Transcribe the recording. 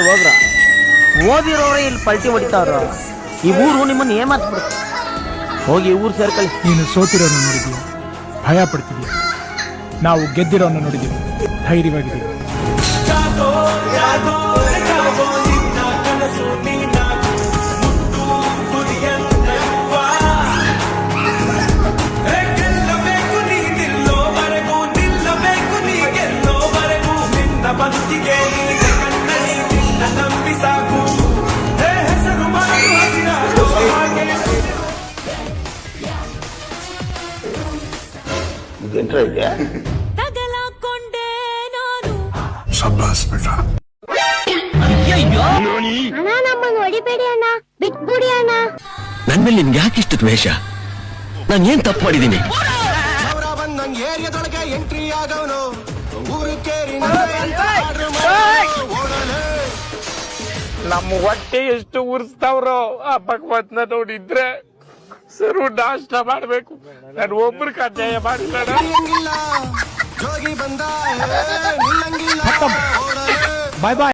ಹೋಗ್ರ ಓದಿರೋರೇ ಇಲ್ಲಿ ಪಲ್ಟಿ ಹೊಡಿತಾವ್ರ. ಈ ಊರು ನಿಮ್ಮನ್ನ ಏಮಾತ್ಬಿಡುತ್ತೆ. ಹೋಗಿ ಊರು ಸೇರ್ಕೊಳ್ಳಿ. ನೀನು ಸೋತಿರೋನ್ನ ನೋಡಿದೀಯ, ಭಯ ಪಡ್ತಿದೀಯ. ನಾವು ಗೆದ್ದಿರೋನ್ನ ನೋಡಿದೀವಿ, ಧೈರ್ಯವಾಗಿದ್ದೀವಿ. ಶಬ್ಬಾಸ್ ಬೇಟ. ನನ್ ಮೇಲೆ ನಿಮ್ಗೆ ಯಾಕೆ ಇಷ್ಟು ದ್ವೇಷ? ನಾನು ಏನ್ ತಪ್ಪು ಮಾಡಿದ್ದೀನಿ? ನಮ್ಮ ಹೊಟ್ಟೆ ಎಷ್ಟು ಉರ್ಸ್ತಾವ್ರೋ ಆ ಭಗವಂತನ ನೋಡಿದ್ರೆ ಸರು ನಾಷ್ಟ ಮಾಡ್ಬೇಕು. ನಾನು ಒಬ್ರು ಅನ್ಯಾಯ ಮಾಡಿಲ್ಲ. ಬಾಯ್ ಬಾಯ್.